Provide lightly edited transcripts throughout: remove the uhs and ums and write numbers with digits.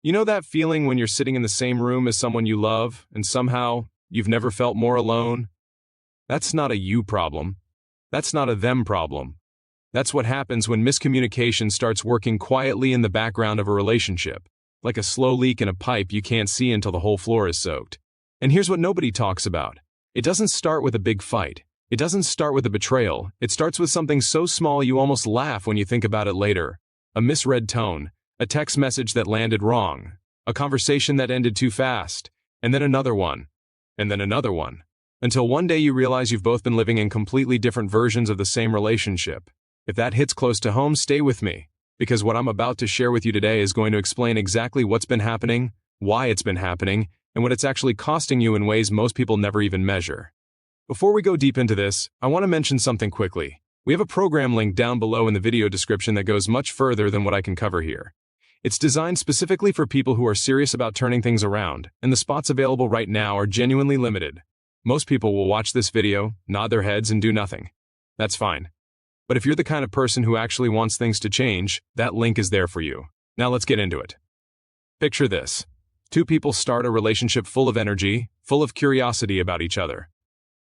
You know that feeling when you're sitting in the same room as someone you love, and somehow you've never felt more alone? That's not a you problem. That's not a them problem. That's what happens when miscommunication starts working quietly in the background of a relationship, like a slow leak in a pipe you can't see until the whole floor is soaked. And here's what nobody talks about. It doesn't start with a big fight. It doesn't start with a betrayal. It starts with something so small you almost laugh when you think about it later. A misread tone, a text message that landed wrong, a conversation that ended too fast, and then another one, and then another one. Until one day you realize you've both been living in completely different versions of the same relationship. If that hits close to home, stay with me, because what I'm about to share with you today is going to explain exactly what's been happening, why it's been happening, and what it's actually costing you in ways most people never even measure. Before we go deep into this, I want to mention something quickly. We have a program link down below in the video description that goes much further than what I can cover here. It's designed specifically for people who are serious about turning things around, and the spots available right now are genuinely limited. Most people will watch this video, nod their heads, and do nothing. That's fine. But if you're the kind of person who actually wants things to change, that link is there for you. Now let's get into it. Picture this. Two people start a relationship full of energy, full of curiosity about each other.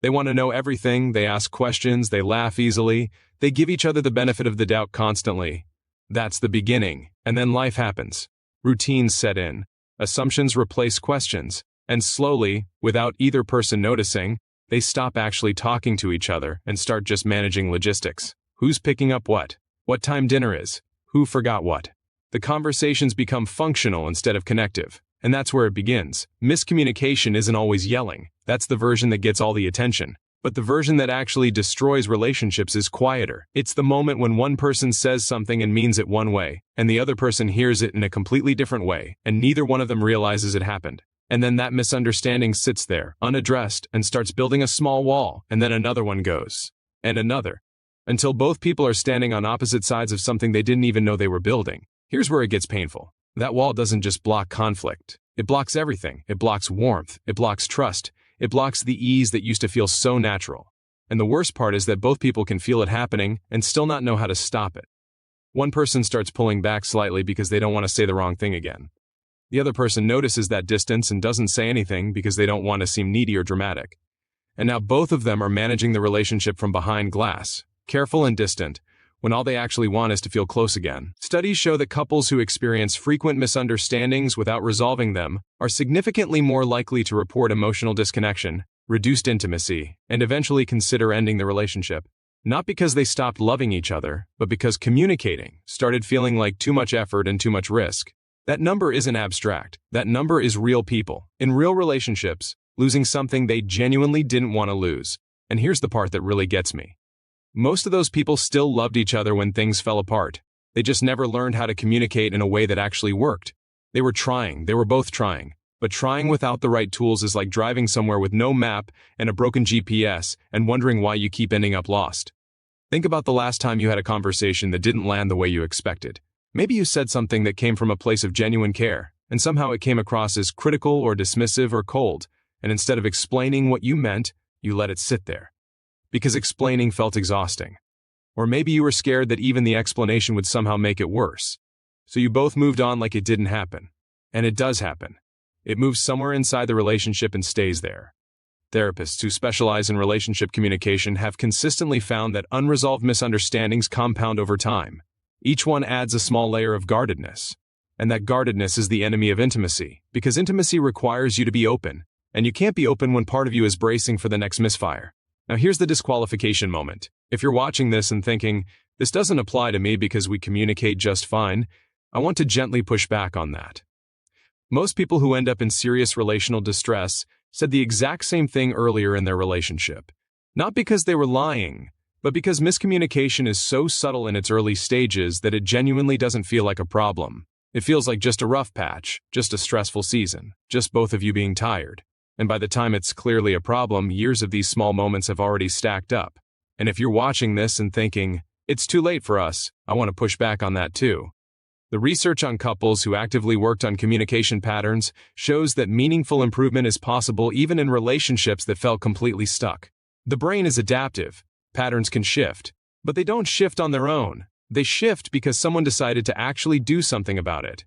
They want to know everything, they ask questions, they laugh easily, they give each other the benefit of the doubt constantly. That's the beginning, and then life happens. Routines set in, assumptions replace questions, and slowly, without either person noticing, they stop actually talking to each other and start just managing logistics. Who's picking up what time dinner is, who forgot what. The conversations become functional instead of connective. And that's where it begins. Miscommunication isn't always yelling. That's the version that gets all the attention. But the version that actually destroys relationships is quieter. It's the moment when one person says something and means it one way, and the other person hears it in a completely different way, and neither one of them realizes it happened. And then that misunderstanding sits there, unaddressed, and starts building a small wall, and then another one goes. And another. Until both people are standing on opposite sides of something they didn't even know they were building. Here's where it gets painful. That wall doesn't just block conflict. It blocks everything. It blocks warmth. It blocks trust. It blocks the ease that used to feel so natural. And the worst part is that both people can feel it happening and still not know how to stop it. One person starts pulling back slightly because they don't want to say the wrong thing again. The other person notices that distance and doesn't say anything because they don't want to seem needy or dramatic. And now both of them are managing the relationship from behind glass, careful and distant, when all they actually want is to feel close again. Studies show that couples who experience frequent misunderstandings without resolving them are significantly more likely to report emotional disconnection, reduced intimacy, and eventually consider ending the relationship. Not because they stopped loving each other, but because communicating started feeling like too much effort and too much risk. That number isn't abstract. That number is real people, in real relationships, losing something they genuinely didn't want to lose. And here's the part that really gets me. Most of those people still loved each other when things fell apart. They just never learned how to communicate in a way that actually worked. They were both trying. But trying without the right tools is like driving somewhere with no map and a broken GPS and wondering why you keep ending up lost. Think about the last time you had a conversation that didn't land the way you expected. Maybe you said something that came from a place of genuine care, and somehow it came across as critical or dismissive or cold, and instead of explaining what you meant, you let it sit there. Because explaining felt exhausting. Or maybe you were scared that even the explanation would somehow make it worse. So you both moved on like it didn't happen. And it does happen. It moves somewhere inside the relationship and stays there. Therapists who specialize in relationship communication have consistently found that unresolved misunderstandings compound over time. Each one adds a small layer of guardedness. And that guardedness is the enemy of intimacy, because intimacy requires you to be open. And you can't be open when part of you is bracing for the next misfire. Now here's the disqualification moment. If you're watching this and thinking, this doesn't apply to me because we communicate just fine, I want to gently push back on that. Most people who end up in serious relational distress said the exact same thing earlier in their relationship. Not because they were lying, but because miscommunication is so subtle in its early stages that it genuinely doesn't feel like a problem. It feels like just a rough patch, just a stressful season, just both of you being tired. And by the time it's clearly a problem, years of these small moments have already stacked up. And if you're watching this and thinking, it's too late for us, I want to push back on that too. The research on couples who actively worked on communication patterns shows that meaningful improvement is possible even in relationships that felt completely stuck. The brain is adaptive. Patterns can shift. But they don't shift on their own. They shift because someone decided to actually do something about it.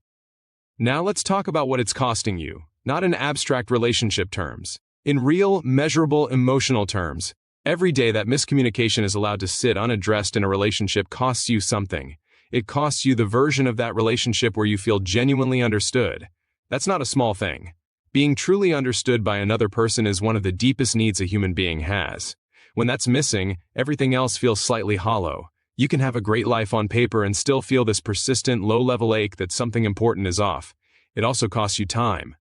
Now let's talk about what it's costing you, not in abstract relationship terms. In real, measurable, emotional terms, every day that miscommunication is allowed to sit unaddressed in a relationship costs you something. It costs you the version of that relationship where you feel genuinely understood. That's not a small thing. Being truly understood by another person is one of the deepest needs a human being has. When that's missing, everything else feels slightly hollow. You can have a great life on paper and still feel this persistent, low-level ache that something important is off. It also costs you time.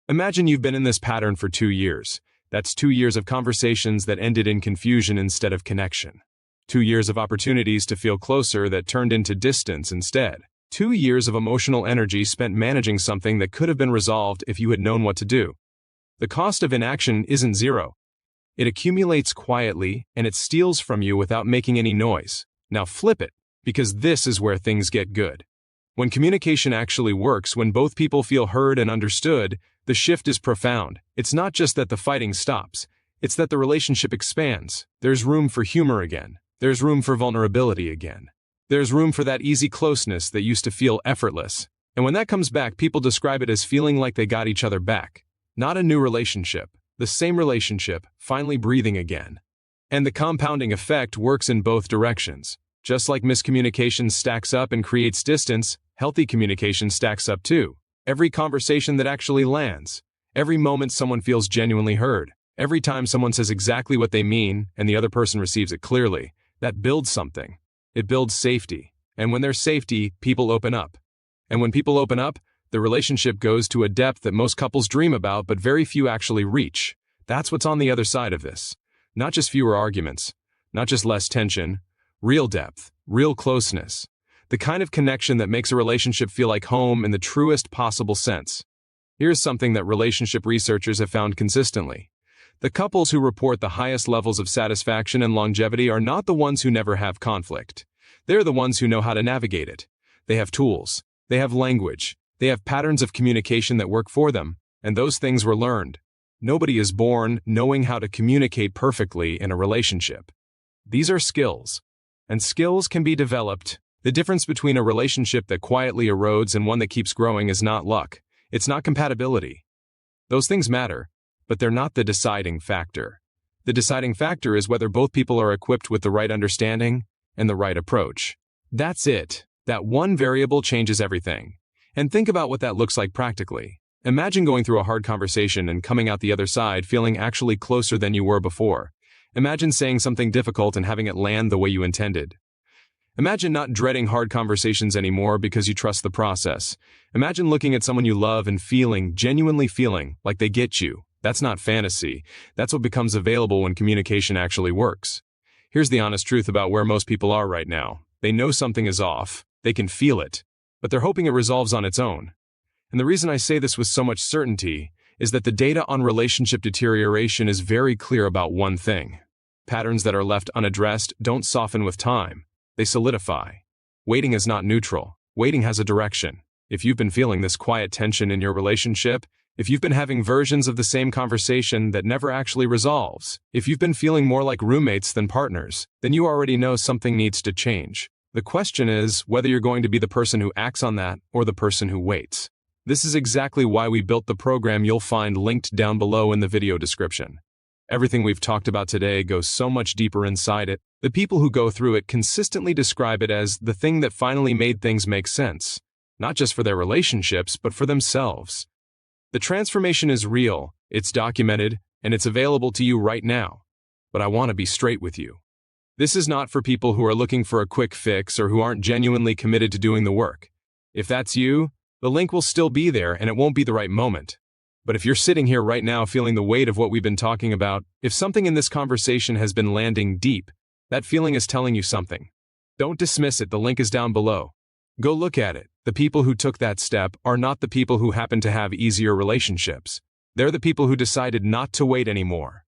Imagine you've been in this pattern for 2 years. That's 2 years of conversations that ended in confusion instead of connection. 2 years of opportunities to feel closer that turned into distance instead. 2 years of emotional energy spent managing something that could have been resolved if you had known what to do. The cost of inaction isn't zero. It accumulates quietly, and it steals from you without making any noise. Now flip it, because this is where things get good. When communication actually works, when both people feel heard and understood, the shift is profound. It's not just that the fighting stops, it's that the relationship expands. There's room for humor again. There's room for vulnerability again. There's room for that easy closeness that used to feel effortless. And when that comes back, people describe it as feeling like they got each other back. Not a new relationship, the same relationship, finally breathing again. And the compounding effect works in both directions. Just like miscommunication stacks up and creates distance, healthy communication stacks up too. Every conversation that actually lands, every moment someone feels genuinely heard, every time someone says exactly what they mean and the other person receives it clearly, that builds something. It builds safety. And when there's safety, people open up. And when people open up, the relationship goes to a depth that most couples dream about but very few actually reach. That's what's on the other side of this. Not just fewer arguments, not just less tension, real depth, real closeness. The kind of connection that makes a relationship feel like home in the truest possible sense. Here's something that relationship researchers have found consistently. The couples who report the highest levels of satisfaction and longevity are not the ones who never have conflict. They're the ones who know how to navigate it. They have tools. They have language. They have patterns of communication that work for them, and those things were learned. Nobody is born knowing how to communicate perfectly in a relationship. These are skills, and skills can be developed. The difference between a relationship that quietly erodes and one that keeps growing is not luck. It's not compatibility. Those things matter, but they're not the deciding factor. The deciding factor is whether both people are equipped with the right understanding and the right approach. That's it. That one variable changes everything. And think about what that looks like practically. Imagine going through a hard conversation and coming out the other side feeling actually closer than you were before. Imagine saying something difficult and having it land the way you intended. Imagine not dreading hard conversations anymore because you trust the process. Imagine looking at someone you love and genuinely feeling, like they get you. That's not fantasy. That's what becomes available when communication actually works. Here's the honest truth about where most people are right now. They know something is off. They can feel it. But they're hoping it resolves on its own. And the reason I say this with so much certainty is that the data on relationship deterioration is very clear about one thing. Patterns that are left unaddressed don't soften with time. They solidify. Waiting is not neutral. Waiting has a direction. If you've been feeling this quiet tension in your relationship, if you've been having versions of the same conversation that never actually resolves, if you've been feeling more like roommates than partners, then you already know something needs to change. The question is whether you're going to be the person who acts on that or the person who waits. This is exactly why we built the program you'll find linked down below in the video description. Everything we've talked about today goes so much deeper inside it. The people who go through it consistently describe it as the thing that finally made things make sense, not just for their relationships, but for themselves. The transformation is real, it's documented, and it's available to you right now. But I want to be straight with you. This is not for people who are looking for a quick fix or who aren't genuinely committed to doing the work. If that's you, the link will still be there and it won't be the right moment. But if you're sitting here right now feeling the weight of what we've been talking about, if something in this conversation has been landing deep, that feeling is telling you something. Don't dismiss it, the link is down below. Go look at it. The people who took that step are not the people who happen to have easier relationships. They're the people who decided not to wait anymore.